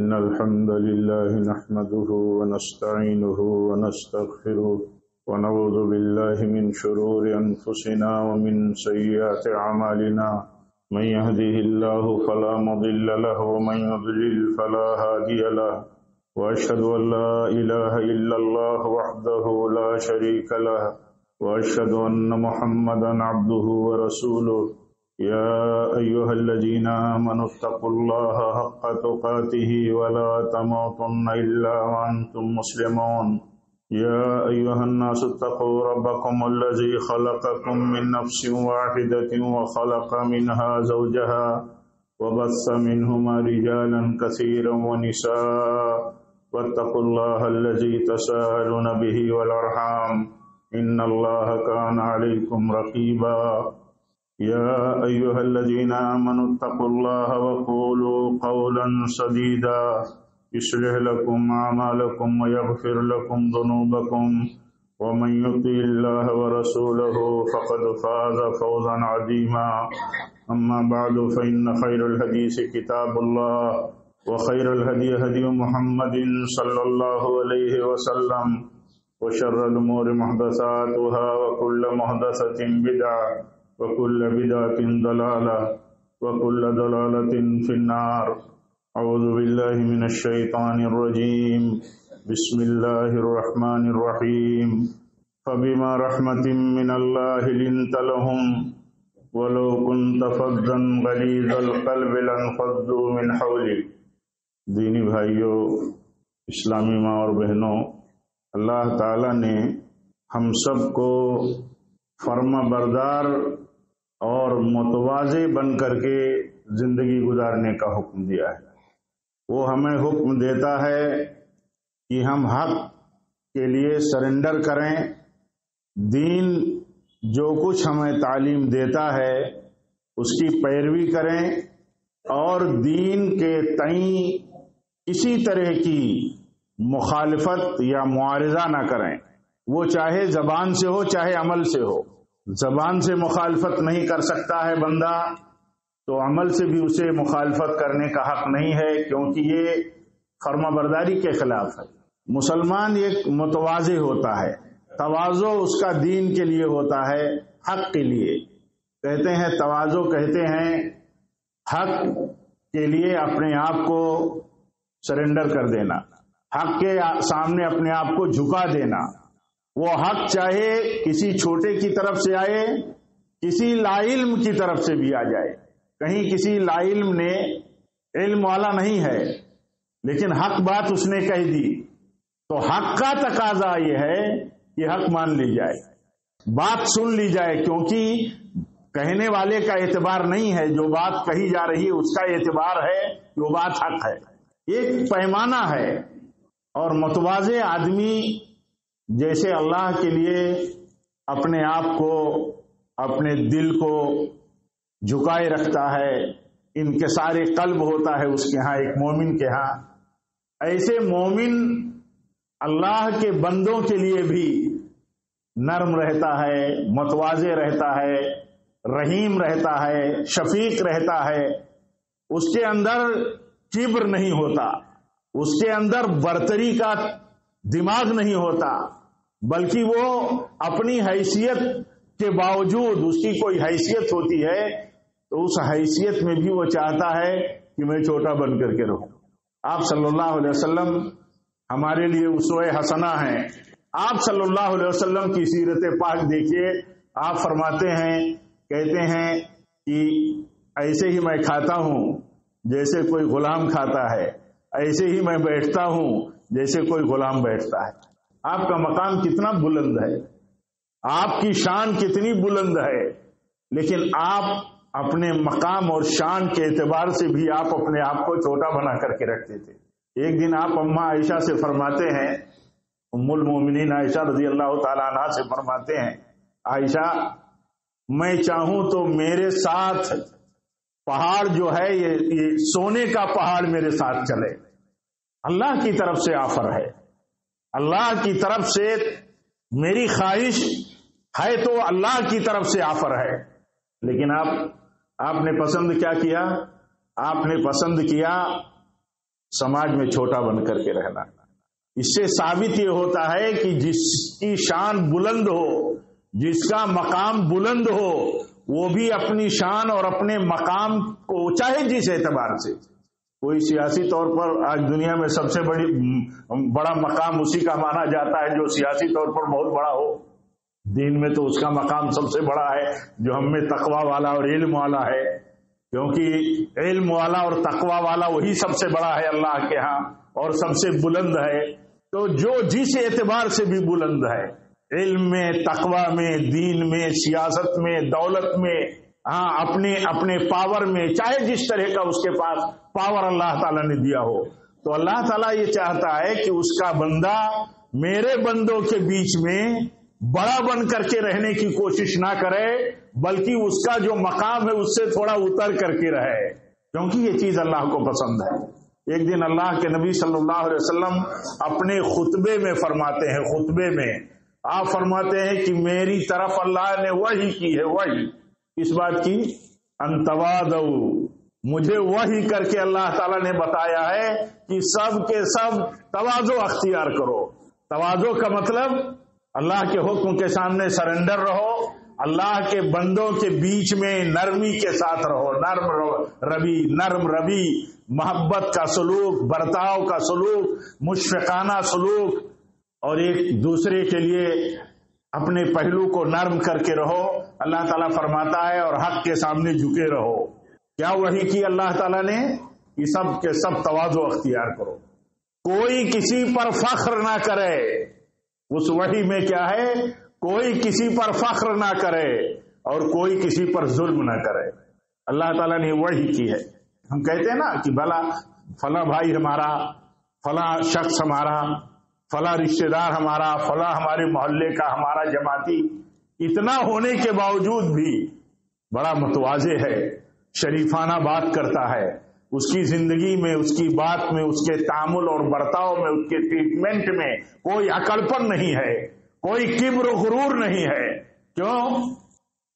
إن الحمد لله نحمده ونستعينه ونستغفره ونعوذ بالله من شرور أنفسنا ومن سيئات أعمالنا من يهده الله فلا مضل له ومن يضلل فلا هادي له وأشهد أن لا إله إلا الله وحده لا شريك له وأشهد أن محمدا عبده ورسوله يا أيها الذين آمنوا اتقوا الله حق تقاته ولا تموتن إلا وأنتم مسلمون يا أيها الناس اتقوا ربكم الذي خلقكم من نفس واحدة وخلق منها زوجها وبث منهما رجالا كثيرا ونساء واتقوا الله الذي تساءلون به والأرحام إن الله كان عليكم رقيبا يا أيها الذين آمنوا اتقوا الله وقولوا قولا سديدا يصلح لكم أعمالكم ويغفر لكم ذنوبكم ومن يطع الله ورسوله فقد فاز فوزا عظيما أما بعد فإن خير الحديث كتاب الله وخير الهدي هدي محمد صلى الله عليه وسلم وشر الأمور محدثاتها وكل محدثة بدعة وكل بدعة ضلالة وكل ضلالة في النار أعوذ بالله من الشيطان الرجيم بسم الله الرحمن الرحيم فبما رحمة من الله لنت لهم ولو كنت فظا غليظ القلب لانفضوا من حولك. دینی بھائیوں، اسلامی ماں اور بہنوں، اللہ تعالیٰ نے ہم سب کو فرما بردار اور متواضع بن کر کے زندگی گزارنے کا حکم دیا ہے. وہ ہمیں حکم دیتا ہے کہ ہم حق کے لیے سرنڈر کریں، دین جو کچھ ہمیں تعلیم دیتا ہے اس کی پیروی کریں اور دین کے تئیں کسی طرح کی مخالفت یا معارضہ نہ کریں. وہ چاہے زبان سے ہو چاہے عمل سے ہو. زبان سے مخالفت نہیں کر سکتا ہے بندہ تو عمل سے بھی اسے مخالفت کرنے کا حق نہیں ہے، کیونکہ یہ فرما برداری کے خلاف ہے. مسلمان ایک متواضع ہوتا ہے، تواضع اس کا دین کے لیے ہوتا ہے، حق کے لیے. کہتے ہیں تواضع کہتے ہیں حق کے لیے اپنے آپ کو سرنڈر کر دینا، حق کے سامنے اپنے آپ کو جھکا دینا. وہ حق چاہے کسی چھوٹے کی طرف سے آئے، کسی لا علم کی طرف سے بھی آ جائے. کہیں کسی لا علم نے علم والا نہیں ہے لیکن حق بات اس نے کہہ دی تو حق کا تقاضا یہ ہے کہ حق مان لی جائے، بات سن لی جائے، کیونکہ کہنے والے کا اعتبار نہیں ہے، جو بات کہی جا رہی ہے اس کا اعتبار ہے کہ وہ بات حق ہے. ایک پیمانہ ہے. اور متواضع آدمی جیسے اللہ کے لیے اپنے آپ کو، اپنے دل کو جھکائے رکھتا ہے، انکسار قلب ہوتا ہے اس کے ہاں، ایک مومن کے ہاں، ایسے مومن اللہ کے بندوں کے لیے بھی نرم رہتا ہے، متواضع رہتا ہے، رحیم رہتا ہے، شفیق رہتا ہے. اس کے اندر کبر نہیں ہوتا، اس کے اندر برتری کا دماغ نہیں ہوتا، بلکہ وہ اپنی حیثیت کے باوجود، اس کی کوئی حیثیت ہوتی ہے تو اس حیثیت میں بھی وہ چاہتا ہے کہ میں چھوٹا بن کر کے رہوں. آپ صلی اللہ علیہ وسلم ہمارے لیے اسوہ حسنہ ہیں. آپ صلی اللہ علیہ وسلم کی سیرت پاک دیکھیے. آپ فرماتے ہیں، کہتے ہیں کہ ایسے ہی میں کھاتا ہوں جیسے کوئی غلام کھاتا ہے، ایسے ہی میں بیٹھتا ہوں جیسے کوئی غلام بیٹھتا ہے. آپ کا مقام کتنا بلند ہے، آپ کی شان کتنی بلند ہے، لیکن آپ اپنے مقام اور شان کے اعتبار سے بھی آپ اپنے آپ کو چھوٹا بنا کر کے رکھتے تھے. ایک دن آپ اماں عائشہ سے فرماتے ہیں، ام المومنین عائشہ رضی اللہ تعالیٰ عنہا سے فرماتے ہیں، عائشہ میں چاہوں تو میرے ساتھ پہاڑ جو ہے یہ سونے کا پہاڑ میرے ساتھ چلے. اللہ کی طرف سے آفر ہے، اللہ کی طرف سے میری خواہش ہے تو اللہ کی طرف سے آفر ہے. لیکن آپ نے پسند کیا کیا؟ آپ نے پسند کیا سماج میں چھوٹا بن کر کے رہنا۔ اس سے ثابت یہ ہوتا ہے کہ جس کی شان بلند ہو، جس کا مقام بلند ہو، وہ بھی اپنی شان اور اپنے مقام کو چاہے جس اعتبار سے، کوئی سیاسی طور پر آج دنیا میں سب سے بڑا مقام اسی کا مانا جاتا ہے جو سیاسی طور پر بہت بڑا ہو، دین میں تو اس کا مقام سب سے بڑا ہے جو ہم میں تقوی والا اور علم والا ہے، کیونکہ علم والا اور تقوی والا وہی سب سے بڑا ہے اللہ کے ہاں اور سب سے بلند ہے۔ تو جو جس اعتبار سے بھی بلند ہے، علم میں، تقوی میں، دین میں، سیاست میں، دولت میں، اپنے پاور میں، چاہے جس طرح کا اس کے پاس پاور اللہ تعالیٰ نے دیا ہو، تو اللہ تعالیٰ یہ چاہتا ہے کہ اس کا بندہ میرے بندوں کے بیچ میں بڑا بن کر کے رہنے کی کوشش نہ کرے، بلکہ اس کا جو مقام ہے اس سے تھوڑا اتر کر کے رہے، کیونکہ یہ چیز اللہ کو پسند ہے۔ ایک دن اللہ کے نبی صلی اللہ علیہ وسلم اپنے خطبے میں فرماتے ہیں، خطبے میں آپ فرماتے ہیں کہ میری طرف اللہ نے وحی کی ہے، وحی اس بات کی، ان تواضعوا، مجھے وحی کر کے اللہ تعالیٰ نے بتایا ہے کہ سب کے سب تواضع اختیار کرو۔ تواضع کا مطلب اللہ کے حکم کے سامنے سرنڈر رہو، اللہ کے بندوں کے بیچ میں نرمی کے ساتھ رہو، نرم روی، محبت کا سلوک، برتاؤ کا سلوک، مشفقانہ سلوک، اور ایک دوسرے کے لیے اپنے پہلو کو نرم کر کے رہو۔ اللہ تعالیٰ فرماتا ہے اور حق کے سامنے جھکے رہو۔ کیا وحی کی اللہ تعالیٰ نے کہ سب کے سب تواضع اختیار کرو، کوئی کسی پر فخر نہ کرے۔ اس وحی میں کیا ہے؟ کوئی کسی پر فخر نہ کرے اور کوئی کسی پر ظلم نہ کرے۔ اللہ تعالیٰ نے وحی کی ہے۔ ہم کہتے ہیں نا کہ بھلا فلاں بھائی ہمارا، فلاں شخص ہمارا، فلاں رشتہ دار ہمارا، فلاں ہمارے محلے کا، ہمارا جماعتی، اتنا ہونے کے باوجود بھی بڑا متواضع ہے، شریفانہ بات کرتا ہے، اس کی زندگی میں، اس کی بات میں، اس کے تعامل اور برتاؤ میں، اس کے ٹریٹمنٹ میں کوئی اکڑپن نہیں ہے، کوئی کبر و غرور نہیں ہے۔ کیوں؟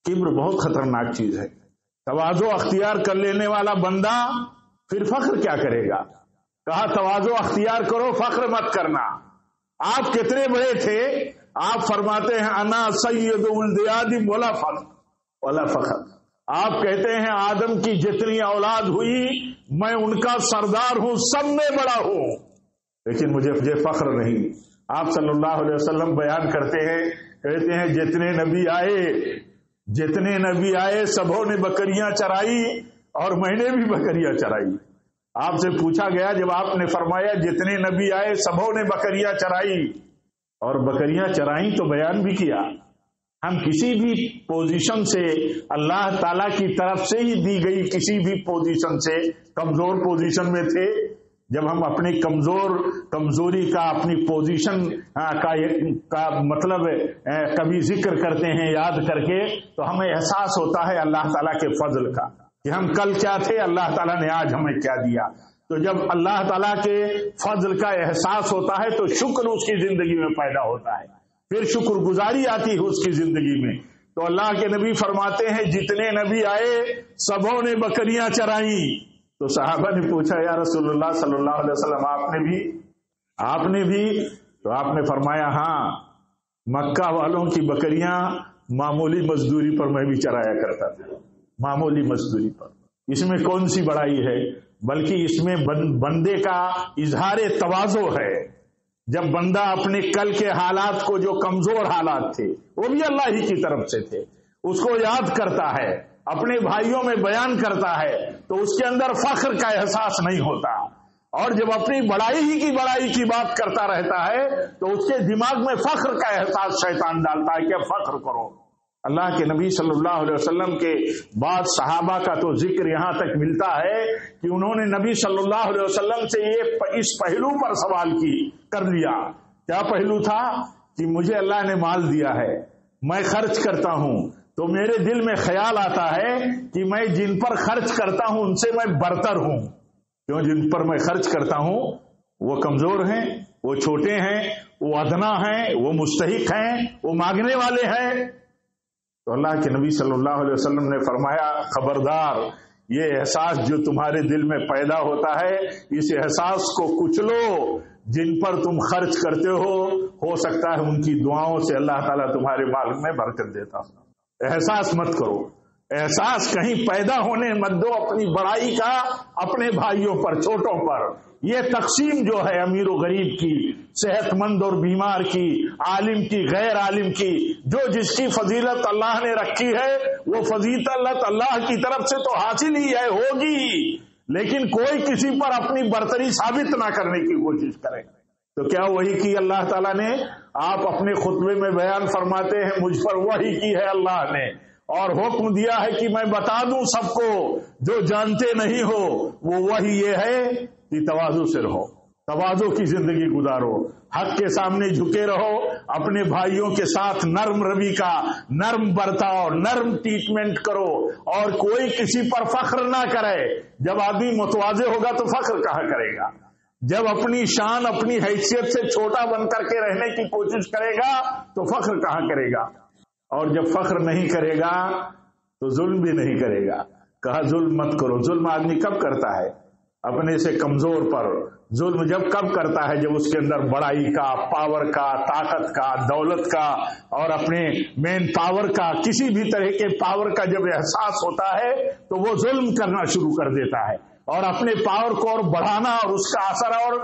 کبر بہت خطرناک چیز ہے۔ تواضع اختیار کر لینے والا بندہ پھر فخر کیا کرے گا؟ کہا تواضع اختیار کرو، فخر مت کرنا۔ آپ کتنے بڑے تھے؟ آپ فرماتے ہیں انا سید ولد آدم ولا فخر۔ آپ کہتے ہیں آدم کی جتنی اولاد ہوئی میں ان کا سردار ہوں، سب میں بڑا ہوں، لیکن مجھے فخر نہیں۔ آپ صلی اللہ علیہ وسلم بیان کرتے ہیں، کہتے ہیں جتنے نبی آئے سبوں نے بکریاں چرائی اور میں نے بھی بکریاں چرائی۔ آپ سے پوچھا گیا، جب آپ نے فرمایا جتنے نبی آئے سبوں نے بکریاں چرائی اور بکریاں چرائیں تو بیان بھی کیا۔ ہم کسی بھی پوزیشن سے، اللہ تعالیٰ کی طرف سے ہی دی گئی کسی بھی پوزیشن سے کمزور پوزیشن میں تھے۔ جب ہم اپنی کمزوری کا، اپنی پوزیشن کا مطلب کبھی ذکر کرتے ہیں یاد کر کے، تو ہمیں احساس ہوتا ہے اللہ تعالیٰ کے فضل کا کہ ہم کل کیا تھے، اللہ تعالیٰ نے آج ہمیں کیا دیا۔ تو جب اللہ تعالیٰ کے فضل کا احساس ہوتا ہے تو شکر اس کی زندگی میں پیدا ہوتا ہے، پھر شکر گزاری آتی ہے اس کی زندگی میں۔ تو اللہ کے نبی فرماتے ہیں جتنے نبی آئے سبوں نے بکریاں چرائیں۔ تو صحابہ نے پوچھا یا رسول اللہ صلی اللہ علیہ وسلم آپ نے بھی؟ تو آپ نے فرمایا ہاں، مکہ والوں کی بکریاں معمولی مزدوری پر میں بھی چرایا کرتا تھا، معمولی مزدوری پر۔ اس میں کون سی بڑائی ہے؟ بلکہ اس میں بندے کا اظہار تواضع ہے۔ جب بندہ اپنے کل کے حالات کو، جو کمزور حالات تھے وہ بھی اللہ ہی کی طرف سے تھے، اس کو یاد کرتا ہے، اپنے بھائیوں میں بیان کرتا ہے، تو اس کے اندر فخر کا احساس نہیں ہوتا۔ اور جب اپنی بڑائی کی بات کرتا رہتا ہے تو اس کے دماغ میں فخر کا احساس شیطان ڈالتا ہے کہ فخر کرو۔ اللہ کے نبی صلی اللہ علیہ وسلم کے بعد صحابہ کا تو ذکر یہاں تک ملتا ہے کہ انہوں نے نبی صلی اللہ علیہ وسلم سے اس پہلو پر سوال کر لیا۔ کیا پہلو تھا؟ کہ مجھے اللہ نے مال دیا ہے، میں خرچ کرتا ہوں، تو میرے دل میں خیال آتا ہے کہ میں جن پر خرچ کرتا ہوں ان سے میں برتر ہوں، کیوں؟ جن پر میں خرچ کرتا ہوں وہ کمزور ہیں، وہ چھوٹے ہیں، وہ ادنا ہیں، وہ مستحق ہیں، وہ مانگنے والے ہیں۔ تو اللہ کے نبی صلی اللہ علیہ وسلم نے فرمایا خبردار، یہ احساس جو تمہارے دل میں پیدا ہوتا ہے، اس احساس کو کچلو. جن پر تم خرچ کرتے ہو سکتا ہے ان کی دعاؤں سے اللہ تعالیٰ تمہارے مال میں برکت دیتا ہو. احساس مت کرو، احساس کہیں پیدا ہونے مت دو اپنی بڑائی کا اپنے بھائیوں پر، چھوٹوں پر. یہ تقسیم جو ہے امیر و غریب کی، صحت مند اور بیمار کی، عالم کی غیر عالم کی، جو جس کی فضیلت اللہ نے رکھی ہے وہ فضیلت اللہ کی طرف سے تو حاصل ہی ہے، ہوگی. لیکن کوئی کسی پر اپنی برتری ثابت نہ کرنے کی کوشش کرے. تو کیا وہی کی اللہ تعالیٰ نے؟ آپ اپنے خطبے میں بیان فرماتے ہیں مجھ پر وحی کی ہے اللہ نے، اور حکم دیا ہے کہ میں بتا دوں سب کو جو جانتے نہیں ہو. وہ وحی یہ ہے کہ تواضع سے رہو، تواضع کی زندگی گزارو، حق کے سامنے جھکے رہو، اپنے بھائیوں کے ساتھ نرم روی کا، نرم برتاؤ، نرم ٹریٹمنٹ کرو، اور کوئی کسی پر فخر نہ کرے. جب آدمی متواضع ہوگا تو فخر کہاں کرے گا؟ جب اپنی شان اپنی حیثیت سے چھوٹا بن کر کے رہنے کی کوشش کرے گا تو فخر کہاں کرے گا؟ اور جب فخر نہیں کرے گا تو ظلم بھی نہیں کرے گا. کہا ظلم مت کرو. ظلم آدمی کب کرتا ہے؟ اپنے سے کمزور پر. ظلم جب کب کرتا ہے؟ جب اس کے اندر بڑائی کا، پاور کا، طاقت کا، دولت کا اور اپنے مین پاور کا، کسی بھی طرح کے پاور کا جب احساس ہوتا ہے تو وہ ظلم کرنا شروع کر دیتا ہے، اور اپنے پاور کو اور بڑھانا اور اس کا اثر اور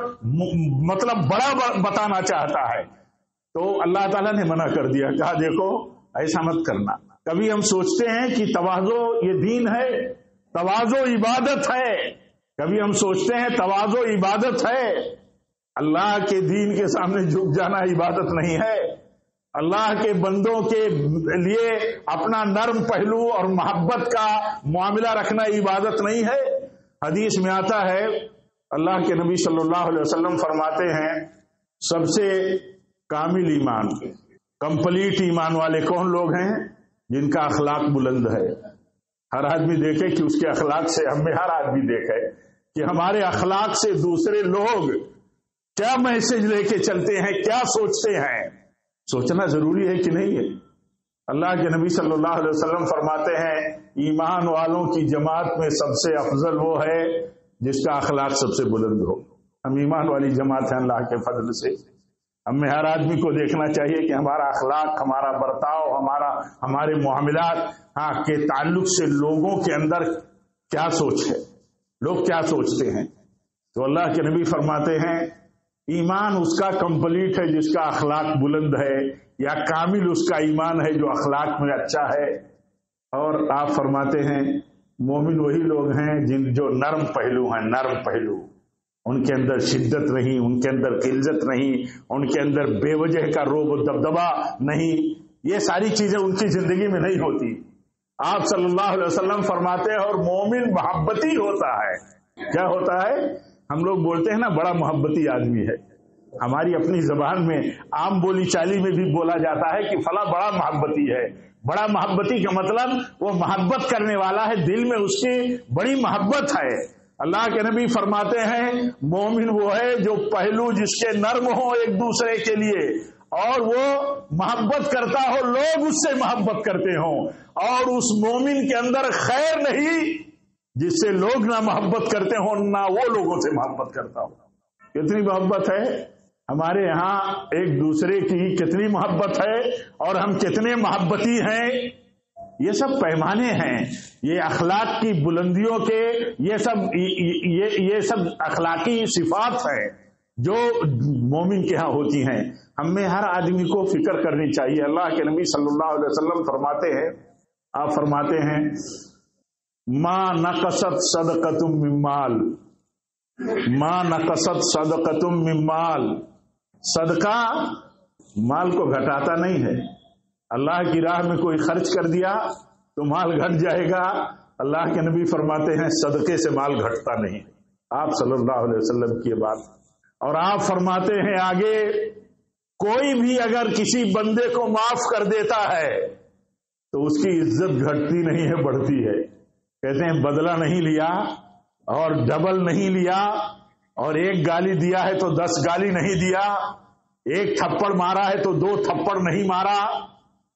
مطلب بڑا بتانا چاہتا ہے. تو اللہ تعالیٰ نے منع کر دیا، کہا دیکھو ایسا مت کرنا. کبھی ہم سوچتے ہیں کہ تواضع یہ دین ہے، تواضع عبادت ہے. کبھی ہم سوچتے ہیں تواضع عبادت ہے. اللہ کے دین کے سامنے جھک جانا عبادت نہیں ہے. اللہ کے بندوں کے لیے اپنا نرم پہلو اور محبت کا معاملہ رکھنا عبادت نہیں ہے. حدیث میں آتا ہے، اللہ کے نبی صلی اللہ علیہ وسلم فرماتے ہیں سب سے کامل ایمان، کمپلیٹ ایمان والے کون لوگ ہیں؟ جن کا اخلاق بلند ہے. ہر آدمی دیکھے کہ اس کے اخلاق سے، ہمیں ہر آدمی دیکھے کہ ہمارے اخلاق سے دوسرے لوگ کیا میسج لے کے چلتے ہیں، کیا سوچتے ہیں. سوچنا ضروری ہے کہ نہیں ہے؟ اللہ کے نبی صلی اللہ علیہ وسلم فرماتے ہیں ایمان والوں کی جماعت میں سب سے افضل وہ ہے جس کا اخلاق سب سے بلند ہو. ہم ایمان والی جماعت ہیں اللہ کے فضل سے. ہمیں ہر آدمی کو دیکھنا چاہیے کہ ہمارا اخلاق، ہمارا برتاؤ، ہمارے معاملات کے تعلق سے لوگوں کے اندر کیا سوچ ہے، لوگ کیا سوچتے ہیں. تو اللہ کے نبی فرماتے ہیں ایمان اس کا کمپلیٹ ہے جس کا اخلاق بلند ہے، یا کامل اس کا ایمان ہے جو اخلاق میں اچھا ہے. اور آپ فرماتے ہیں مومن وہی لوگ ہیں جو نرم پہلو ہیں، نرم پہلو. ان کے اندر شدت نہیں، ان کے اندر غلظت نہیں، ان کے اندر بے وجہ کا روب و دبدبا نہیں. یہ ساری چیزیں ان کی زندگی میں نہیں ہوتی. آپ صلی اللہ علیہ وسلم فرماتے ہیں اور مومن محبتی ہوتا ہے. کیا ہوتا ہے؟ ہم لوگ بولتے ہیں نا بڑا محبتی آدمی ہے. ہماری اپنی زبان میں عام بولی چالی میں بھی بولا جاتا ہے کہ فلاں بڑا محبتی ہے. بڑا محبتی کا مطلب وہ محبت کرنے والا ہے، دل میں اس کی بڑی محبت ہے. اللہ کے نبی فرماتے ہیں مومن وہ ہے جو پہلو جس کے نرم ہو ایک دوسرے کے لیے، اور وہ محبت کرتا ہو، لوگ اس سے محبت کرتے ہوں، اور اس مومن کے اندر خیر نہیں جس سے لوگ نہ محبت کرتے ہوں نہ وہ لوگوں سے محبت کرتا ہو. کتنی محبت ہے ہمارے ہاں ایک دوسرے کی، کتنی محبت ہے، اور ہم کتنے محبتی ہیں. یہ سب پیمانے ہیں، یہ اخلاق کی بلندیوں کے، یہ سب اخلاقی صفات ہیں جو مومن کے ہاں ہوتی ہیں. ہمیں ہر آدمی کو فکر کرنی چاہیے. اللہ کے نبی صلی اللہ علیہ وسلم فرماتے ہیں، آپ فرماتے ہیں ما نقصت صدقۃ من مال، ما نقصت صدقۃ من مال. صدقہ مال کو گھٹاتا نہیں ہے. اللہ کی راہ میں کوئی خرچ کر دیا تو مال گھٹ جائے گا. اللہ کے نبی فرماتے ہیں صدقے سے مال گھٹتا نہیں. آپ صلی اللہ علیہ وسلم کی بات. اور آپ فرماتے ہیں آگے کوئی بھی اگر کسی بندے کو معاف کر دیتا ہے تو اس کی عزت گھٹتی نہیں ہے، بڑھتی ہے. کہتے ہیں بدلہ نہیں لیا اور ڈبل نہیں لیا، اور ایک گالی دیا ہے تو 10 گالی نہیں دیا، ایک تھپڑ مارا ہے تو 2 تھپڑ نہیں مارا،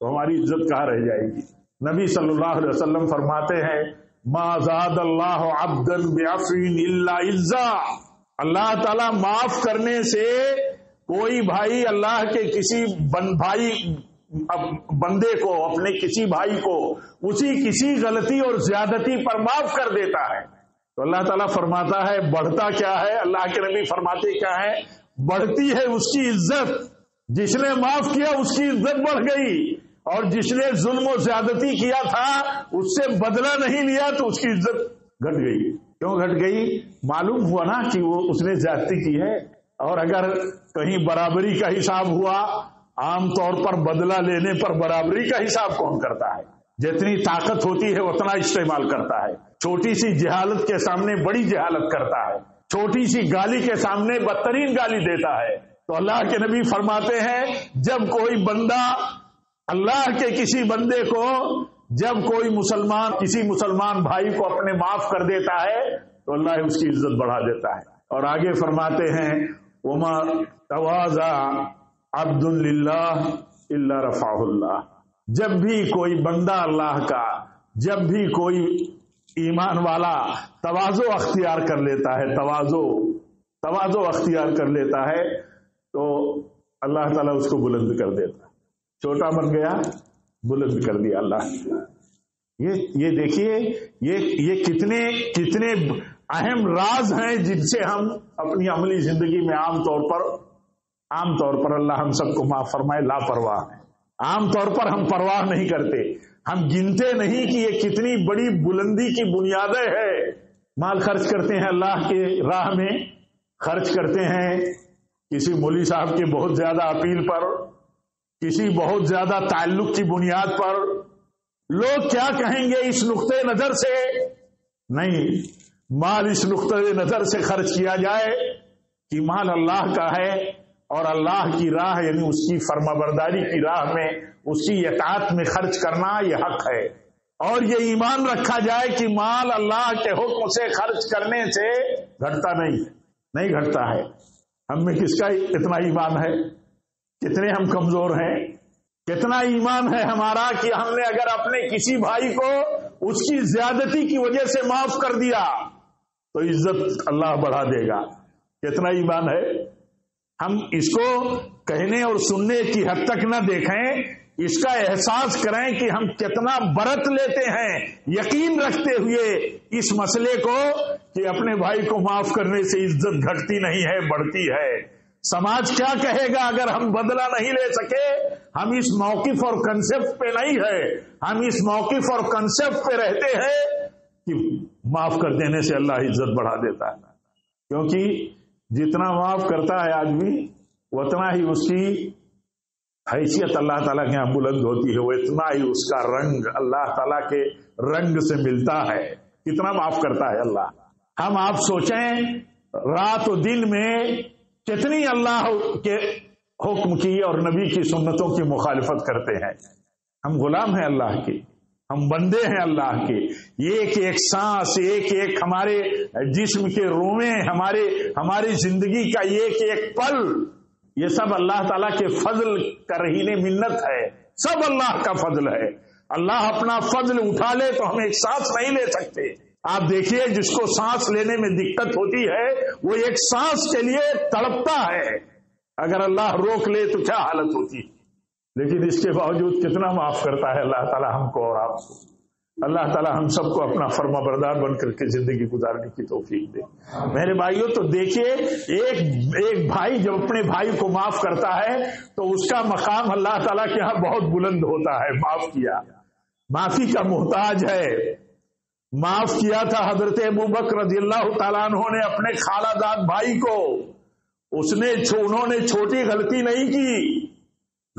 تو ہماری عزت کہاں رہ جائے گی. نبی صلی اللہ علیہ وسلم فرماتے ہیں ما زاد اللہ عبدا بعفو الا عزا، اللہ تعالیٰ معاف کرنے سے کوئی بھائی اللہ کے کسی بندے کو، اپنے کسی بھائی کو اسی کسی غلطی اور زیادتی پر معاف کر دیتا ہے۔ تو اللہ تعالیٰ فرماتا ہے بڑھتا کیا ہے، اللہ کے نبی فرماتے کیا ہے، بڑھتی ہے اس کی عزت، جس نے معاف کیا اس کی عزت بڑھ گئی، اور جس نے ظلم و زیادتی کیا تھا اس سے بدلہ نہیں لیا تو اس کی عزت گھٹ گئی۔ کیوں گھٹ گئی؟ معلوم ہوا نا کہ وہ اس نے زیادتی کی ہے۔ اور اگر کہیں برابری کا حساب ہوا، عام طور پر بدلہ لینے پر برابری کا حساب کون کرتا ہے؟ جتنی طاقت ہوتی ہے اتنا استعمال کرتا ہے، چھوٹی سی جہالت کے سامنے بڑی جہالت کرتا ہے، چھوٹی سی گالی کے سامنے بدترین گالی دیتا ہے۔ تو اللہ کے نبی فرماتے ہیں جب کوئی بندہ اللہ کے کسی بندے کو، جب کوئی مسلمان کسی مسلمان بھائی کو اپنے معاف کر دیتا ہے تو اللہ اس کی عزت بڑھا دیتا ہے۔ اور آگے فرماتے ہیں وما تواضع عبد للہ الا رفعہ اللہ، جب بھی کوئی بندہ اللہ کا، جب بھی کوئی ایمان والا تواضع اختیار کر لیتا ہے، تواضع اختیار کر لیتا ہے تو اللہ تعالیٰ اس کو بلند کر دیتا ہے۔ چھوٹا بن گیا، بلند کر دیا اللہ۔ یہ دیکھیے یہ کتنے اہم راز ہیں جن سے ہم اپنی عملی زندگی میں عام طور پر اللہ ہم سب کو معاف فرمائے لاپرواہ ہیں۔ عام طور پر ہم پرواہ نہیں کرتے، ہم گنتے نہیں کہ یہ کتنی بڑی بلندی کی بنیادیں ہے۔ مال خرچ کرتے ہیں اللہ کے راہ میں، خرچ کرتے ہیں کسی مولوی صاحب کی بہت زیادہ اپیل پر، کسی بہت زیادہ تعلق کی بنیاد پر۔ لوگ کیا کہیں گے اس نقطۂ نظر سے؟ نہیں، مال اس نقطۂ نظر سے خرچ کیا جائے کہ مال اللہ کا ہے اور اللہ کی راہ یعنی اس کی فرمانبرداری کی راہ میں، اس کی اطاعت میں خرچ کرنا یہ حق ہے۔ اور یہ ایمان رکھا جائے کہ مال اللہ کے حکم سے خرچ کرنے سے گھٹتا نہیں گھٹتا ہے۔ ہم میں کس کا اتنا ایمان ہے؟ کتنے ہم کمزور ہیں، کتنا ایمان ہے ہمارا کہ ہم نے اگر اپنے کسی بھائی کو اس کی زیادتی کی وجہ سے معاف کر دیا تو عزت اللہ بڑھا دے گا۔ کتنا ایمان ہے؟ ہم اس کو کہنے اور سننے کی حد تک نہ دیکھیں، اس کا احساس کریں کہ ہم کتنا برت لیتے ہیں یقین رکھتے ہوئے اس مسئلے کو کہ اپنے بھائی کو معاف کرنے سے عزت گھٹتی نہیں ہے، بڑھتی ہے۔ سماج کیا کہے گا اگر ہم بدلہ نہیں لے سکے؟ ہم اس موقف اور کنسپٹ پہ نہیں ہے، ہم اس موقف اور کنسپٹ پہ رہتے ہیں کہ معاف کر دینے سے اللہ عزت بڑھا دیتا ہے۔ کیونکہ جتنا معاف کرتا ہے آدمی اتنا ہی اس کی حیثیت اللہ تعالیٰ کے یہاں بلند ہوتی ہے، وہ اتنا ہی اس کا رنگ اللہ تعالیٰ کے رنگ سے ملتا ہے۔ کتنا معاف کرتا ہے اللہ۔ ہم آپ سوچیں رات و دن میں کتنی اللہ کے حکم کی اور نبی کی سنتوں کی مخالفت کرتے ہیں۔ ہم غلام ہیں اللہ کے، ہم بندے ہیں اللہ کے۔ ایک ایک سانس، ایک ایک ہمارے جسم کے روئیں، ہماری زندگی کا ایک ایک پل، یہ سب اللہ تعالیٰ کے فضل کا رہین منت ہے، سب اللہ کا فضل ہے۔ اللہ اپنا فضل اٹھا لے تو ہم ایک سانس نہیں لے سکتے۔ آپ دیکھیے جس کو سانس لینے میں دقت ہوتی ہے وہ ایک سانس کے لیے تڑپتا ہے، اگر اللہ روک لے تو کیا حالت ہوتی ہے۔ لیکن اس کے باوجود کتنا معاف کرتا ہے اللہ تعالیٰ ہم کو اور آپ کو۔ اللہ تعالیٰ ہم سب کو اپنا فرما بردار بن کر کے زندگی گزارنے کی توفیق دے۔ میرے بھائیوں تو دیکھیے ایک بھائی جب اپنے بھائی کو معاف کرتا ہے تو اس کا مقام اللہ تعالیٰ کے ہاں بہت بلند ہوتا ہے۔ معاف کیا، معافی کا محتاج ہے۔ معاف کیا تھا حضرت ابوبکر رضی اللہ تعالیٰ عنہ نے اپنے خالہ زاد بھائی کو، انہوں نے چھوٹی غلطی نہیں کی،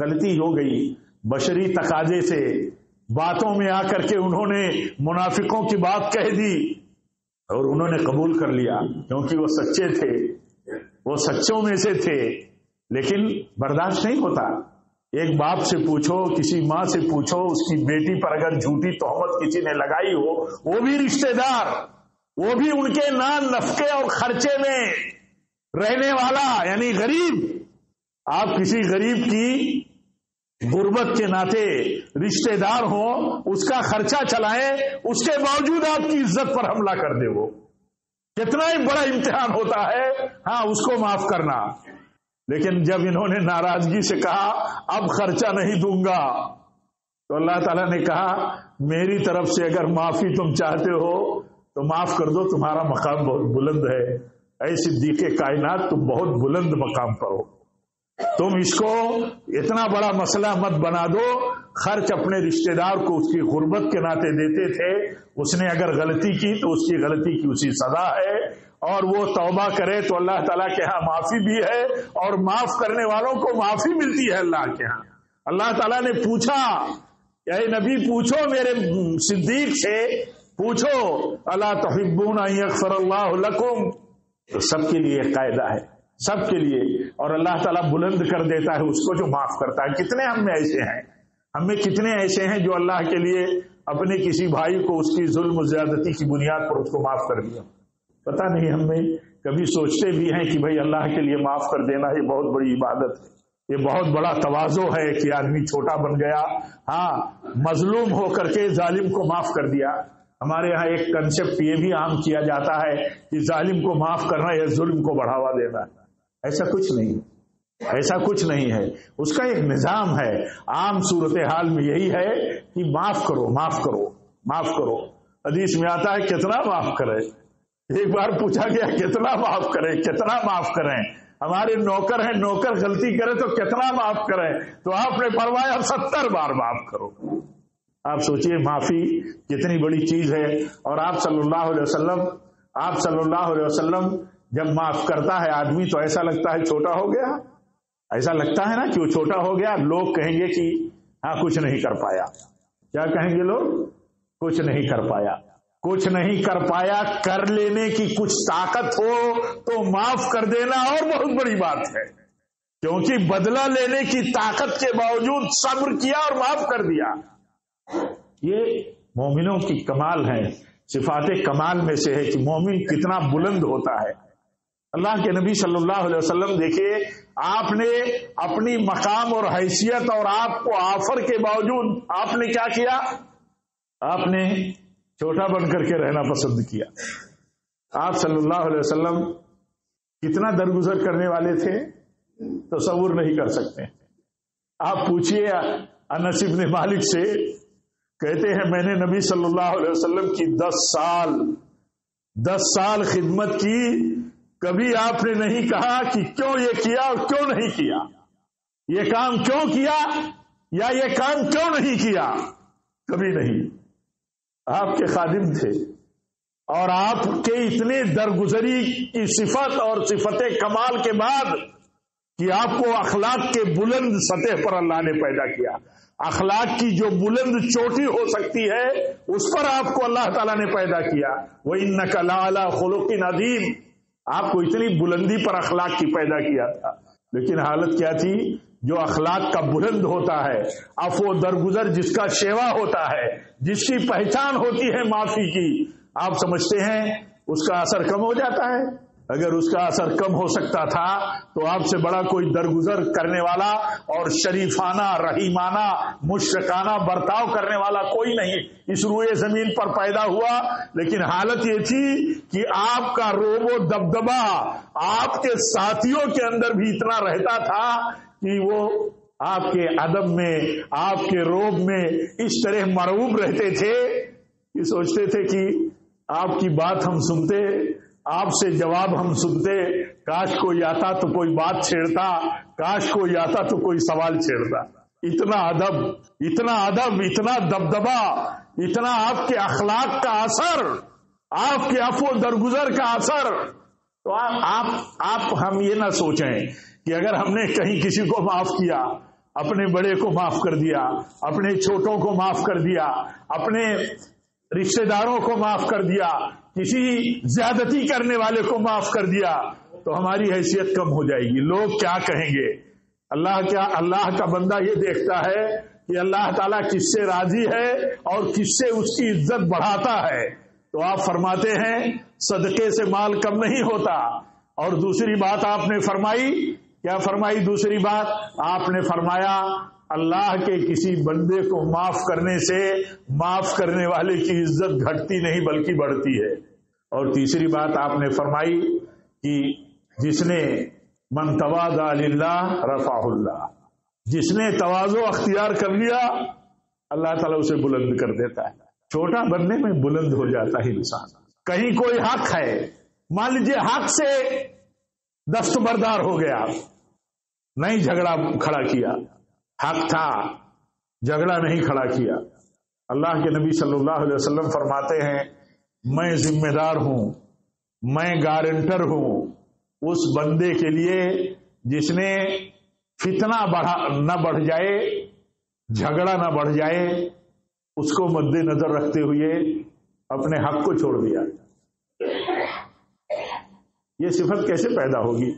غلطی ہو گئی بشری تقاضے سے، باتوں میں آ کر کے انہوں نے منافقوں کی بات کہہ دی اور انہوں نے قبول کر لیا کیونکہ وہ سچے تھے، وہ سچوں میں سے تھے۔ لیکن برداشت نہیں ہوتا۔ ایک باپ سے پوچھو، کسی ماں سے پوچھو، اس کی بیٹی پر اگر جھوٹی تہمت کسی نے لگائی ہو، وہ بھی رشتہ دار، وہ بھی ان کے نان نفقے اور خرچے میں رہنے والا یعنی غریب۔ آپ کسی غریب کی غربت کے ناطے رشتے دار ہوں، اس کا خرچہ چلائیں، اس کے باوجود آپ کی عزت پر حملہ کر دے، وہ کتنا ہی بڑا امتحان ہوتا ہے. ہاں، اس کو معاف کرنا. لیکن جب انہوں نے ناراضگی سے کہا اب خرچہ نہیں دوں گا، تو اللہ تعالیٰ نے کہا میری طرف سے اگر معافی تم چاہتے ہو تو معاف کر دو، تمہارا مقام بہت بلند ہے. اے صدیق کائنات، تم بہت بلند مقام پر ہو، تم اس کو اتنا بڑا مسئلہ مت بنا دو. خرچ اپنے رشتہ دار کو اس کی غربت کے ناطے دیتے تھے. اس نے اگر غلطی کی تو اس کی غلطی کی اسی سزا ہے، اور وہ توبہ کرے تو اللہ تعالیٰ کے ہاں معافی بھی ہے، اور معاف کرنے والوں کو معافی ملتی ہے اللہ کے ہاں. اللہ تعالیٰ نے پوچھا، اے نبی پوچھو میرے صدیق سے، پوچھو الا تحبون ان یغفر اللہ لکم. تو سب کے لیے قاعدہ ہے، سب کے لیے. اور اللہ تعالیٰ بلند کر دیتا ہے اس کو جو معاف کرتا ہے. کتنے ہم میں ایسے ہیں، ہم میں کتنے ایسے ہیں جو اللہ کے لیے اپنے کسی بھائی کو اس کی ظلم و زیادتی کی بنیاد پر اس کو معاف کر دیا. پتہ نہیں ہم میں کبھی سوچتے بھی ہیں کہ بھئی اللہ کے لیے معاف کر دینا یہ بہت بڑی عبادت ہے، یہ بہت بڑا تواضع ہے کہ آدمی چھوٹا بن گیا، ہاں مظلوم ہو کر کے ظالم کو معاف کر دیا. ہمارے ہاں ایک کنسپٹ یہ بھی عام کیا جاتا ہے کہ ظالم کو معاف کرنا یا ظلم کو بڑھاوا دینا. ایسا کچھ نہیں، ایسا کچھ نہیں ہے. اس کا ایک نظام ہے. عام صورتحال میں یہی ہے کہ معاف کرو، معاف کرو، معاف کرو. حدیث میں آتا ہے کتنا معاف کرے. ایک بار پوچھا گیا کتنا معاف کریں، کتنا معاف کریں. ہمارے نوکر ہیں، نوکر غلطی کرے تو کتنا معاف کریں. تو آپ نے فرمایا 70 بار معاف کرو. آپ سوچئے معافی کتنی بڑی چیز ہے. اور آپ صلی اللہ علیہ وسلم جب معاف کرتا ہے آدمی تو ایسا لگتا ہے چھوٹا ہو گیا. ایسا لگتا ہے نا کہ وہ چھوٹا ہو گیا. لوگ کہیں گے کہ ہاں کچھ نہیں کر پایا. کیا کہیں گے لوگ؟ کچھ نہیں کر پایا. کچھ نہیں کر پایا، کر لینے کی کچھ طاقت ہو تو معاف کر دینا اور بہت بڑی بات ہے. کیونکہ بدلہ لینے کی طاقت کے باوجود صبر کیا اور معاف کر دیا. یہ مومنوں کی کمال ہے، صفات کمال میں سے ہے کہ مومن کتنا بلند ہوتا ہے. اللہ کے نبی صلی اللہ علیہ وسلم دیکھیے، آپ نے اپنی مقام اور حیثیت اور آپ کو آفر کے باوجود آپ نے کیا کیا؟ آپ نے چھوٹا بن کر کے رہنا پسند کیا. آپ صلی اللہ علیہ وسلم کتنا درگزر کرنے والے تھے تصور نہیں کر سکتے. آپ پوچھئے انس بن مالک سے، کہتے ہیں میں نے نبی صلی اللہ علیہ وسلم کی 10 سال خدمت کی، کبھی آپ نے نہیں کہا کہ کیوں یہ کیا اور کیوں نہیں کیا، یہ کام کیوں کیا یا یہ کام کیوں نہیں کیا. کبھی نہیں. آپ کے خادم تھے اور آپ کے اتنے درگزری کی صفت اور صفت کمال کے بعد کہ آپ کو اخلاق کے بلند سطح پر اللہ نے پیدا کیا. اخلاق کی جو بلند چوٹی ہو سکتی ہے اس پر آپ کو اللہ تعالیٰ نے پیدا کیا. وَإِنَّكَ لَعَلَىٰ خُلُقٍ عَظِيمٍ. آپ کو اتنی بلندی پر اخلاق کی پیدا کیا تھا. لیکن حالت کیا تھی؟ جو اخلاق کا بلند ہوتا ہے، عفو درگزر جس کا شیوا ہوتا ہے، جس کی پہچان ہوتی ہے معافی کی، آپ سمجھتے ہیں اس کا اثر کم ہو جاتا ہے. اگر اس کا اثر کم ہو سکتا تھا تو آپ سے بڑا کوئی درگزر کرنے والا اور شریفانہ، رحیمانہ، مشفقانہ برتاؤ کرنے والا کوئی نہیں اس روئے زمین پر پیدا ہوا. لیکن حالت یہ تھی کہ آپ کا روب و دبدبا آپ کے ساتھیوں کے اندر بھی اتنا رہتا تھا کہ وہ آپ کے ادب میں، آپ کے روب میں اس طرح مرعوب رہتے تھے کہ سوچتے تھے کہ آپ کی بات ہم سنتے، آپ سے جواب ہم سنتے، کاش کوئی آتا تو کوئی بات چھیڑتا، کاش کوئی آتا تو کوئی سوال چھیڑتا. اتنا ادب، اتنا دبدبا، اتنا آپ کے اخلاق کا اثر، آپ کے عفو درگزر کا اثر. تو آپ ہم یہ نہ سوچیں کہ اگر ہم نے کہیں کسی کو معاف کیا، اپنے بڑے کو معاف کر دیا، اپنے چھوٹوں کو معاف کر دیا، اپنے رشتہ داروں کو معاف کر دیا، کسی زیادتی کرنے والے کو معاف کر دیا، تو ہماری حیثیت کم ہو جائے گی. لوگ کیا کہیں گے؟ اللہ کا بندہ یہ دیکھتا ہے کہ اللہ تعالیٰ کس سے راضی ہے اور کس سے اس کی عزت بڑھاتا ہے. تو آپ فرماتے ہیں صدقے سے مال کم نہیں ہوتا. اور دوسری بات آپ نے فرمائی، کیا فرمائی دوسری بات؟ آپ نے فرمایا اللہ کے کسی بندے کو معاف کرنے سے معاف کرنے والے کی عزت گھٹتی نہیں بلکہ بڑھتی ہے۔ اور تیسری بات آپ نے فرمائی کہ جس نے من تواضع للہ رفعہ اللہ، جس نے تواضع اختیار کر لیا اللہ تعالیٰ اسے بلند کر دیتا ہے۔ چھوٹا بننے میں بلند ہو جاتا ہے انسان۔ کہیں کوئی حق ہے، مان لیجیے حق سے دستبردار ہو گیا، نہیں جھگڑا کھڑا کیا، حق تھا جھگڑا نہیں کھڑا کیا۔ اللہ کے نبی صلی اللہ علیہ وسلم فرماتے ہیں میں ذمہ دار ہوں، میں گارنٹر ہوں اس بندے کے لیے جس نے فتنہ نہ بڑھ جائے، جھگڑا نہ بڑھ جائے، اس کو مد نظر رکھتے ہوئے اپنے حق کو چھوڑ دیا۔ یہ صفت کیسے پیدا ہوگی؟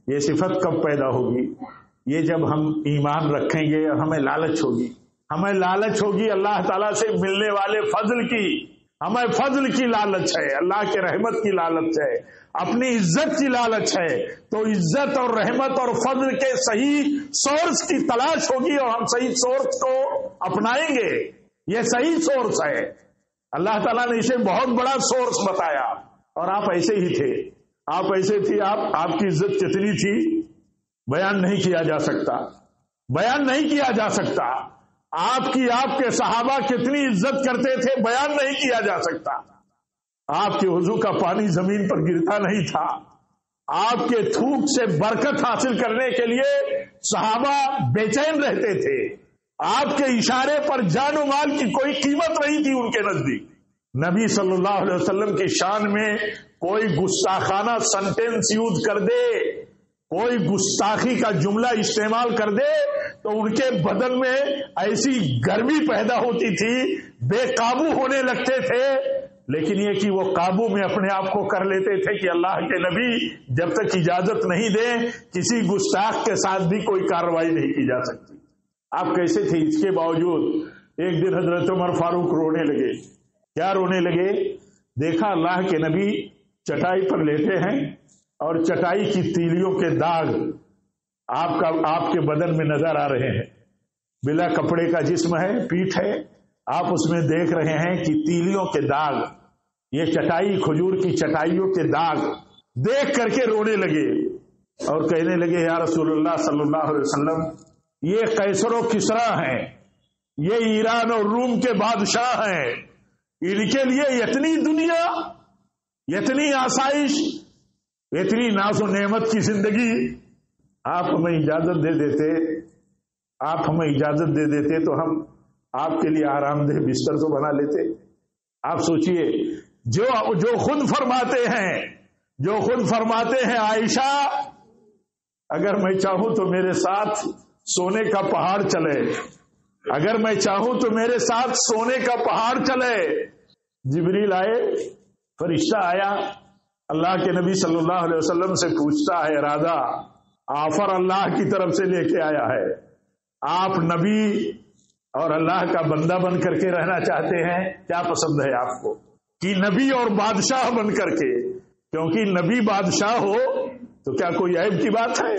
یہ صفت کب پیدا ہوگی؟ یہ جب ہم ایمان رکھیں گے اور ہمیں لالچ ہوگی، ہمیں لالچ ہوگی اللہ تعالیٰ سے ملنے والے فضل کی، ہمیں فضل کی لالچ ہے، اللہ کے رحمت کی لالچ ہے، اپنی عزت کی لالچ ہے، تو عزت اور رحمت اور فضل کے صحیح سورس کی تلاش ہوگی اور ہم صحیح سورس کو اپنائیں گے۔ یہ صحیح سورس ہے، اللہ تعالیٰ نے اسے بہت بڑا سورس بتایا۔ اور آپ ایسے ہی تھے، آپ ایسے تھے، آپ کی عزت کتنی تھی بیان نہیں کیا جا سکتا، بیان نہیں کیا جا سکتا۔ آپ کے صحابہ کتنی عزت کرتے تھے بیان نہیں کیا جا سکتا۔ آپ کے وضو کا پانی زمین پر گرتا نہیں تھا، آپ کے تھوک سے برکت حاصل کرنے کے لیے صحابہ بے چین رہتے تھے، آپ کے اشارے پر جان و مال کی کوئی قیمت نہیں تھی ان کے نزدیک۔ نبی صلی اللہ علیہ وسلم کی شان میں کوئی گستاخانہ سنٹینس یوز کر دے، کوئی گستاخی کا جملہ استعمال کر دے تو ان کے بدن میں ایسی گرمی پیدا ہوتی تھی، بے قابو ہونے لگتے تھے، لیکن یہ کہ وہ قابو میں اپنے آپ کو کر لیتے تھے کہ اللہ کے نبی جب تک اجازت نہیں دیں کسی گستاخ کے ساتھ بھی کوئی کارروائی نہیں کی جا سکتی۔ آپ کیسے تھے؟ اس کے باوجود ایک دن حضرت عمر فاروق رونے لگے۔ کیا رونے لگے؟ دیکھا اللہ کے نبی چٹائی پر لیٹے ہیں اور چٹائی کی تیلیوں کے داغ آپ کے بدن میں نظر آ رہے ہیں، بلا کپڑے کا جسم ہے، پیٹھ ہے، آپ اس میں دیکھ رہے ہیں کہ تیلیوں کے داغ، یہ چٹائی کھجور کی چٹائیوں کے داغ دیکھ کر کے رونے لگے اور کہنے لگے یا رسول اللہ صلی اللہ علیہ وسلم، یہ قیصر و کسریٰ ہیں، یہ ایران اور روم کے بادشاہ ہیں، ان کے لیے اتنی دنیا، اتنی آسائش، اتنی ناز و نعمت کی زندگی، آپ ہمیں اجازت دے دیتے، آپ ہمیں اجازت دے دیتے تو ہم آپ کے لیے آرام دہ بستر تو بنا لیتے۔ آپ سوچئے جو خود فرماتے ہیں عائشہ، اگر میں چاہوں تو میرے ساتھ سونے کا پہاڑ چلے، اگر میں چاہوں تو میرے ساتھ سونے کا پہاڑ چلے۔ جبریل آئے، فرشتہ آیا، اللہ کے نبی صلی اللہ علیہ وسلم سے پوچھتا ہے ارادہ، آفر اللہ کی طرف سے لے کے آیا ہے، آپ نبی اور اللہ کا بندہ بن کر کے رہنا چاہتے ہیں؟ کیا پسند ہے آپ کو کہ نبی اور بادشاہ بن کر کے؟ کیونکہ نبی بادشاہ ہو تو کیا کوئی عیب کی بات ہے؟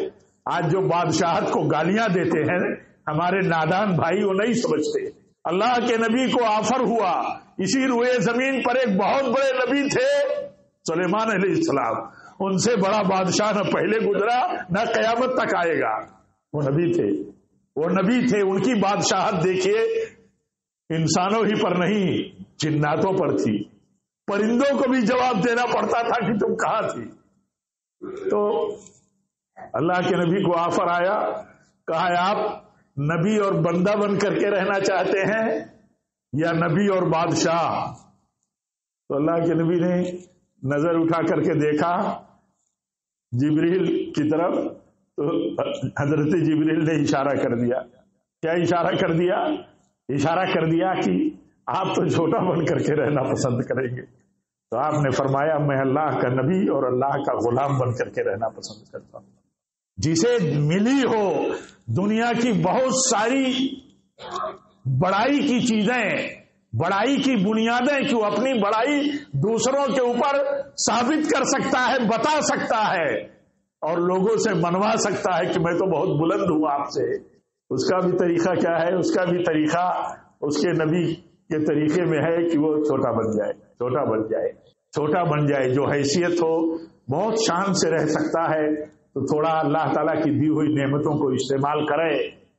آج جو بادشاہت کو گالیاں دیتے ہیں ہمارے نادان بھائی، وہ نہیں سمجھتے۔ اللہ کے نبی کو آفر ہوا، اسی روئے زمین پر ایک بہت بڑے نبی تھے سلیمان علیہ السلام، ان سے بڑا بادشاہ نہ پہلے گزرا نہ قیامت تک آئے گا۔ وہ نبی تھے، ان کی بادشاہت دیکھیے انسانوں ہی پر نہیں جناتوں پر تھی، پرندوں کو بھی جواب دینا پڑتا تھا کہ تم کہاں تھی۔ تو اللہ کے نبی کو آفر آیا، کہا آپ نبی اور بندہ بن کر کے رہنا چاہتے ہیں یا نبی اور بادشاہ؟ تو اللہ کے نبی نے نظر اٹھا کر کے دیکھا جبریل کی طرف، تو حضرت جبریل نے اشارہ کر دیا۔ کیا اشارہ کر دیا؟ اشارہ کر دیا کہ آپ تو چھوٹا بن کر کے رہنا پسند کریں گے۔ تو آپ نے فرمایا میں اللہ کا نبی اور اللہ کا غلام بن کر کے رہنا پسند کرتا ہوں۔ جسے ملی ہو دنیا کی بہت ساری بڑائی کی چیزیں، بڑائی کی بنیادیں، کہ وہ اپنی بڑائی دوسروں کے اوپر ثابت کر سکتا ہے، بتا سکتا ہے اور لوگوں سے منوا سکتا ہے کہ میں تو بہت بلند ہوں آپ سے، اس کا بھی طریقہ کیا ہے؟ اس کا بھی طریقہ اس کے نبی کے طریقے میں ہے کہ وہ چھوٹا بن جائے، چھوٹا بن جائے، چھوٹا بن جائے. جو حیثیت ہو، بہت شان سے رہ سکتا ہے تو تھوڑا اللہ تعالیٰ کی دی ہوئی نعمتوں کو استعمال کرے.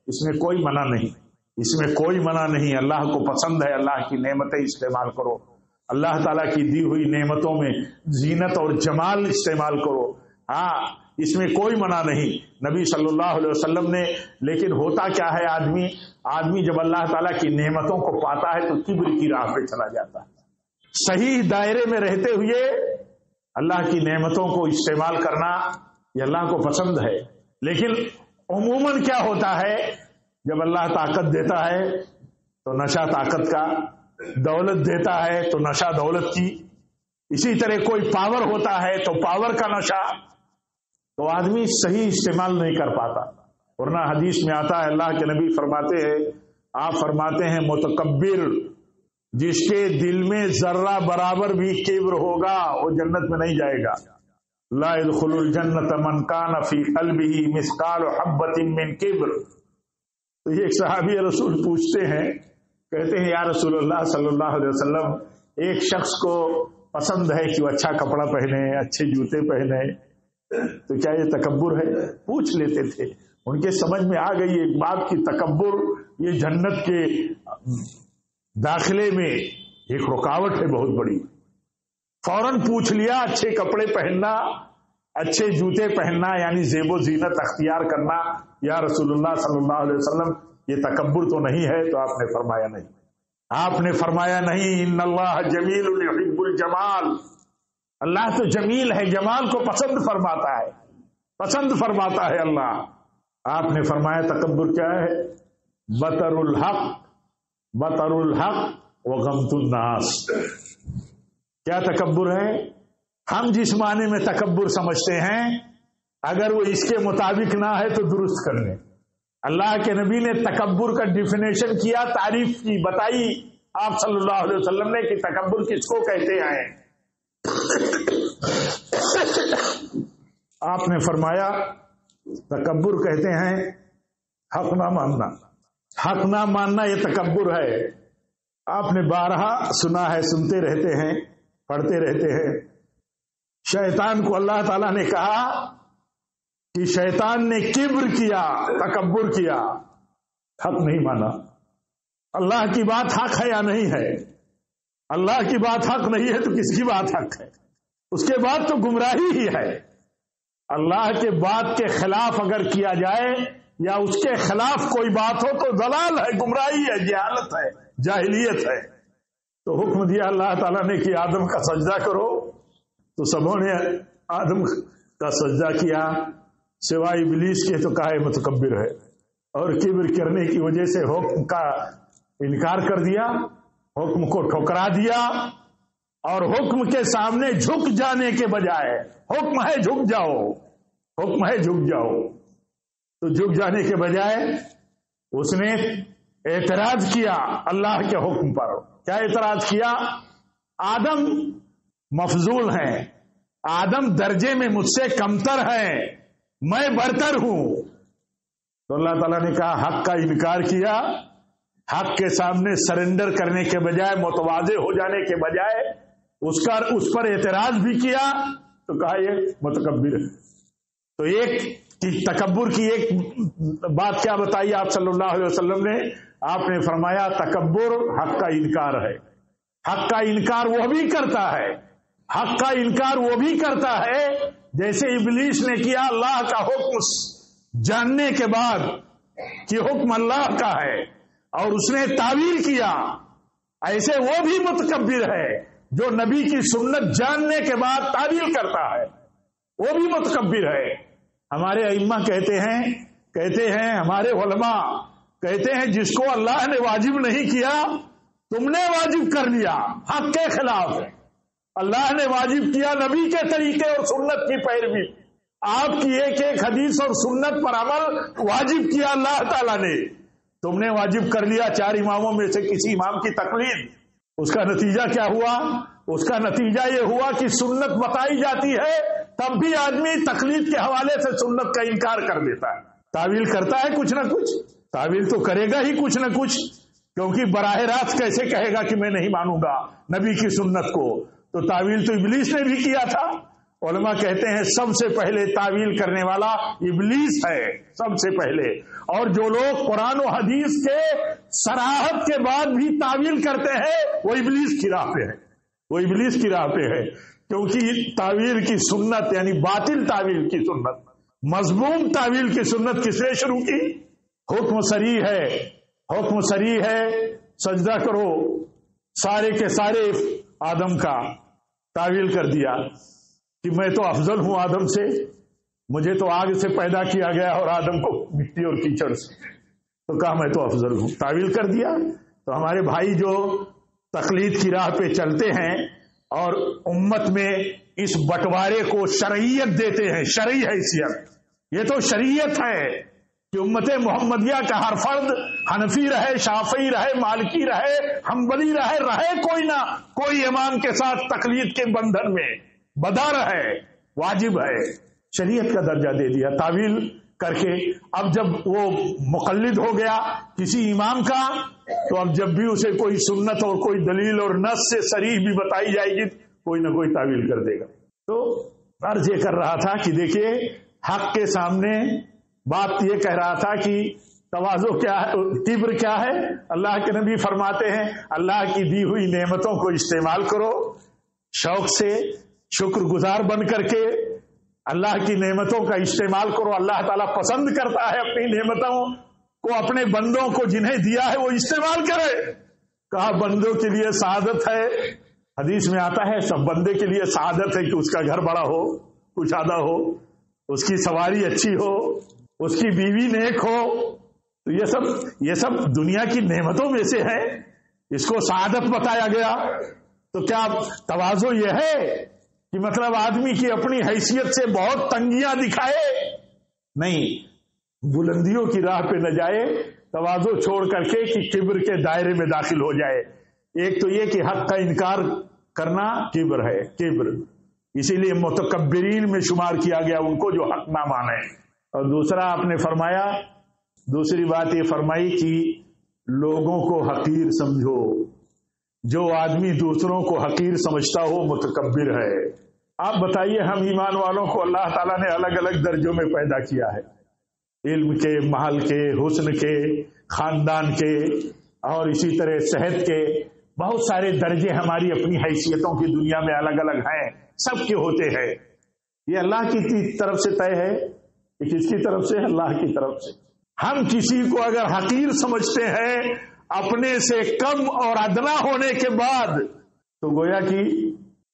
اس میں کوئی منع نہیں، اس میں کوئی منع نہیں. اللہ کو پسند ہے اللہ کی نعمتیں استعمال کرو، اللہ تعالیٰ کی دی ہوئی نعمتوں میں زینت اور جمال استعمال کرو. ہاں، اس میں کوئی منع نہیں نبی صلی اللہ علیہ وسلم نے. لیکن ہوتا کیا ہے، آدمی جب اللہ تعالیٰ کی نعمتوں کو پاتا ہے تو کبر کی راہ پہ چلا جاتا ہے. صحیح دائرے میں رہتے ہوئے اللہ کی نعمتوں کو استعمال کرنا یہ اللہ کو پسند ہے. لیکن عموماً کیا ہوتا ہے، جب اللہ طاقت دیتا ہے تو نشہ طاقت کا، دولت دیتا ہے تو نشہ دولت کی، اسی طرح کوئی پاور ہوتا ہے تو پاور کا نشہ، تو آدمی صحیح استعمال نہیں کر پاتا. ورنہ حدیث میں آتا ہے، اللہ کے نبی فرماتے ہیں، آپ فرماتے ہیں متکبر جس کے دل میں ذرہ برابر بھی کبر ہوگا وہ جنت میں نہیں جائے گا. لا يدخل الجنت من کان فی قلبہ مثقال حبۃ من کبر. تو یہ ایک صحابی رسول پوچھتے ہیں، کہتے ہیں یا رسول اللہ صلی اللہ علیہ وسلم، ایک شخص کو پسند ہے کہ وہ اچھا کپڑا پہنے، اچھے جوتے پہنے، تو کیا یہ تکبر ہے؟ پوچھ لیتے تھے. ان کے سمجھ میں آ گئی ایک بات کی تکبر یہ جنت کے داخلے میں ایک رکاوٹ ہے بہت بڑی. فوراً پوچھ لیا، اچھے کپڑے پہننا، اچھے جوتے پہننا یعنی زیب و زینت اختیار کرنا، یا رسول اللہ صلی اللہ علیہ وسلم یہ تکبر تو نہیں ہے؟ تو آپ نے فرمایا نہیں. آپ نے فرمایا نہیں، ان اللہ جمیل یحب الجمال. اللہ تو جمیل ہے، جمال کو پسند فرماتا ہے، پسند فرماتا ہے اللہ. آپ نے فرمایا تکبر کیا ہے؟ بطر الحق وغمت الناس. کیا تکبر ہے؟ ہم جس معنی میں تکبر سمجھتے ہیں اگر وہ اس کے مطابق نہ ہے تو درست کر لیں. اللہ کے نبی نے تکبر کا ڈیفینیشن کیا، تعریف کی، بتائی آپ صلی اللہ علیہ وسلم نے کہ تکبر کس کو کہتے ہیں. آپ نے فرمایا تکبر کہتے ہیں حق نہ ماننا. حق نہ ماننا یہ تکبر ہے. آپ نے بارہا سنا ہے، سنتے رہتے ہیں، پڑھتے رہتے ہیں. شیطان کو اللہ تعالیٰ نے کہا کہ شیطان نے کبر کیا، تکبر کیا، حق نہیں مانا. اللہ کی بات حق ہے یا نہیں ہے؟ اللہ کی بات حق نہیں ہے تو کس کی بات حق ہے؟ اس کے بعد تو گمراہی ہی ہے. اللہ کے بات کے خلاف اگر کیا جائے یا اس کے خلاف کوئی بات ہو تو ضلال ہے، گمراہی ہے، جہالت ہے، جاہلیت ہے. تو حکم دیا اللہ تعالیٰ نے کہ آدم کا سجدہ کرو، تو سبوں نے آدم کا سجدہ کیا سوائے ابلیس کے. تو کہا یہ متکبر ہے، اور کبر کرنے کی وجہ سے حکم کا انکار کر دیا، حکم کو ٹھکرا دیا، اور حکم کے سامنے جھک جانے کے بجائے، حکم ہے جھک جاؤ، حکم ہے جھک جاؤ، تو جھک جانے کے بجائے اس نے اعتراض کیا اللہ کے حکم پر. کیا اعتراض کیا؟ آدم مفضول ہیں، آدم درجے میں مجھ سے کمتر ہیں، میں برتر ہوں. تو اللہ تعالیٰ نے کہا حق کا انکار کیا، حق کے سامنے سرنڈر کرنے کے بجائے، متواضع ہو جانے کے بجائے اس پر اعتراض بھی کیا، تو کہا یہ متکبر ہے. تو ایک تکبر کی ایک بات کیا بتائی آپ صلی اللہ علیہ وسلم نے؟ آپ نے فرمایا تکبر حق کا انکار ہے. حق کا انکار وہ بھی کرتا ہے، حق کا انکار وہ بھی کرتا ہے جیسے ابلیس نے کیا اللہ کا حکم جاننے کے بعد کہ حکم اللہ کا ہے اور اس نے تعویل کیا. ایسے وہ بھی متکبر ہے جو نبی کی سنت جاننے کے بعد تعویل کرتا ہے، وہ بھی متکبر ہے. ہمارے ائمہ کہتے ہیں ہمارے علماء کہتے ہیں جس کو اللہ نے واجب نہیں کیا تم نے واجب کر لیا، حق کے خلاف ہے. اللہ نے واجب کیا نبی کے طریقے اور سنت کی پیروی، آپ کی ایک ایک حدیث اور سنت پر عمل واجب کیا اللہ تعالیٰ نے، تم نے واجب کر لیا 4 اماموں میں سے کسی امام کی تقلید. اس کا نتیجہ کیا ہوا؟ اس کا نتیجہ یہ ہوا کہ سنت بتائی جاتی ہے تب بھی آدمی تقلید کے حوالے سے سنت کا انکار کر دیتا ہے، تعویل کرتا ہے کچھ نہ کچھ. تعویل تو کرے گا ہی کچھ نہ کچھ، کیونکہ براہ راست کیسے کہے گا کہ میں نہیں مانوں گا نبی کی سنت کو؟ تو تعویل تو ابلیس نے بھی کیا تھا۔ علماء کہتے ہیں سب سے پہلے تعویل کرنے والا ابلیس ہے، سب سے پہلے۔ اور جو لوگ قرآن و حدیث کے صراحت کے بعد بھی تعویل کرتے ہیں وہ ابلیس کی راہ پہ ہے، وہ ابلیس کی راہ پہ ہے، کیونکہ تعویل کی سنت یعنی باطل تعویل کی سنت، مذموم تعویل کی سنت کس نے شروع کی؟ حکم صریح ہے، حکم صریح ہے سجدہ کرو، سارے کے سارے آدم کا تعویل کر دیا کہ میں تو افضل ہوں آدم سے، مجھے تو آگ سے پیدا کیا گیا اور آدم کو مٹی اور کیچڑ سے، تو کہا میں تو افضل ہوں، تعویل کر دیا۔ تو ہمارے بھائی جو تقلید کی راہ پہ چلتے ہیں اور امت میں اس بٹوارے کو شرعیت دیتے ہیں، شرعی حیثیت، یہ تو شریعت ہے کہ امت محمدیہ کا ہر فرد حنفی رہے، شافعی رہے، مالکی رہے، حنبلی رہے کوئی نہ کوئی امام کے ساتھ تقلید کے بندھن میں بدا رہے، واجب ہے۔ شریعت کا درجہ دے دیا تعویل کر کے۔ اب جب وہ مقلد ہو گیا کسی امام کا، تو اب جب بھی اسے کوئی سنت اور کوئی دلیل اور نص سے صریح بھی بتائی جائے گی کوئی نہ کوئی تعویل کر دے گا۔ تو عرض یہ کر رہا تھا کہ دیکھیے حق کے سامنے بات یہ کہہ رہا تھا کہ تواضع کیا ہے، کبر کیا ہے۔ اللہ کے نبی فرماتے ہیں اللہ کی دی ہوئی نعمتوں کو استعمال کرو، شوق سے شکر گزار بن کر کے اللہ کی نعمتوں کا استعمال کرو۔ اللہ تعالیٰ پسند کرتا ہے اپنی نعمتوں کو اپنے بندوں کو جنہیں دیا ہے وہ استعمال کرے۔ کہا بندوں کے لیے سعادت ہے، حدیث میں آتا ہے سب بندے کے لیے سعادت ہے کہ اس کا گھر بڑا ہو، کشادہ ہو، اس کی سواری اچھی ہو، اس کی بیوی نیک ہو، تو یہ سب دنیا کی نعمتوں میں سے ہے، اس کو سعادت بتایا گیا۔ تو کیا تواضع یہ ہے کہ مطلب آدمی کی اپنی حیثیت سے بہت تنگیاں دکھائے؟ نہیں، بلندیوں کی راہ پہ نہ جائے، تواضع چھوڑ کر کے کہ کبر کے دائرے میں داخل ہو جائے۔ ایک تو یہ کہ حق کا انکار کرنا کبر ہے، کبر، اسی لیے متکبرین میں شمار کیا گیا ان کو جو حق نہ مانے۔ اور دوسرا آپ نے فرمایا، دوسری بات یہ فرمائی کہ لوگوں کو حقیر سمجھو، جو آدمی دوسروں کو حقیر سمجھتا ہو متکبر ہے۔ آپ بتائیے ہم ایمان والوں کو اللہ تعالیٰ نے الگ الگ درجوں میں پیدا کیا ہے، علم کے، محل کے، حسن کے، خاندان کے، اور اسی طرح صحت کے، بہت سارے درجے ہماری اپنی حیثیتوں کی دنیا میں الگ الگ ہیں، سب کے ہوتے ہیں۔ یہ اللہ کی طرف سے طے ہے، یہ کس کی طرف سے؟ اللہ کی طرف سے۔ ہم کسی کو اگر حقیر سمجھتے ہیں اپنے سے کم اور ادنا ہونے کے بعد، تو گویا کہ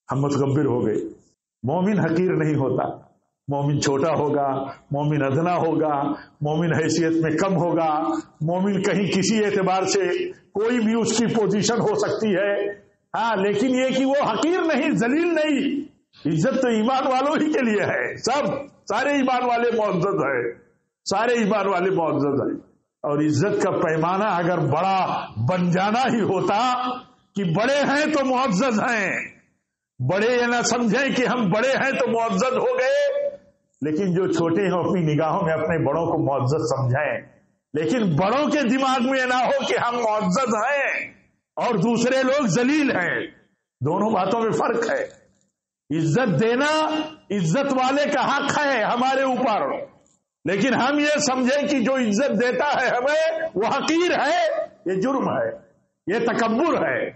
ہم متکبر ہو گئے۔ مومن حقیر نہیں ہوتا، مومن چھوٹا ہوگا، مومن ادنا ہوگا، مومن حیثیت میں کم ہوگا، مومن کہیں کسی اعتبار سے کوئی بھی اس کی پوزیشن ہو سکتی ہے، ہاں، لیکن یہ کہ وہ حقیر نہیں، ذلیل نہیں۔ عزت تو ایمان والوں ہی کے لیے ہے، سارے ایمان والے معزز ہیں، سارے ایمان والے معزز ہیں۔ اور عزت کا پیمانہ اگر بڑا بن جانا ہی ہوتا کہ بڑے ہیں تو معزز ہیں، بڑے یہ نہ سمجھیں کہ ہم بڑے ہیں تو معزز ہو گئے، لیکن جو چھوٹے ہیں اپنی نگاہوں میں اپنے بڑوں کو معزز سمجھیں، لیکن بڑوں کے دماغ میں نہ ہو کہ ہم معزز ہیں اور دوسرے لوگ ذلیل ہیں۔ دونوں باتوں میں فرق ہے۔ عزت دینا عزت والے کا حق ہے ہمارے اوپر، لیکن ہم یہ سمجھیں کہ جو عزت دیتا ہے ہمیں وہ حقیر ہے، یہ جرم ہے، یہ تکبر ہے۔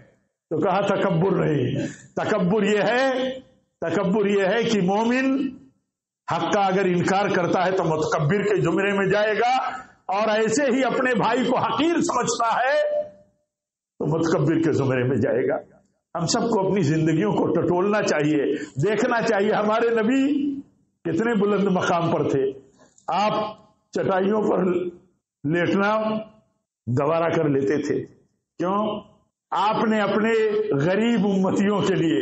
تو کہا تکبر نہیں، تکبر یہ ہے کہ مومن حق کا اگر انکار کرتا ہے تو متکبر کے زمرے میں جائے گا، اور ایسے ہی اپنے بھائی کو حقیر سمجھتا ہے تو متکبر کے زمرے میں جائے گا۔ ہم سب کو اپنی زندگیوں کو ٹٹولنا چاہیے، دیکھنا چاہیے ہمارے نبی کتنے بلند مقام پر تھے۔ آپ چٹائیوں پر لیٹنا گوارا کر لیتے تھے، کیوں؟ آپ نے اپنے غریب امتیوں کے لیے،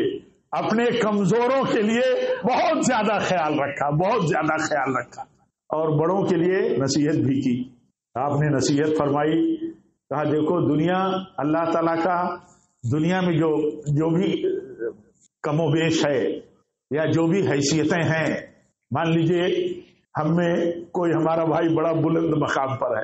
اپنے کمزوروں کے لیے بہت زیادہ خیال رکھا، اور بڑوں کے لیے نصیحت بھی کی۔ آپ نے نصیحت فرمائی، کہا دیکھو دنیا اللہ تعالیٰ کا، دنیا میں جو بھی کم و بیش ہے یا جو بھی حیثیتیں ہیں، مان لیجئے ہم میں کوئی ہمارا بھائی بڑا بلند مقام پر ہے،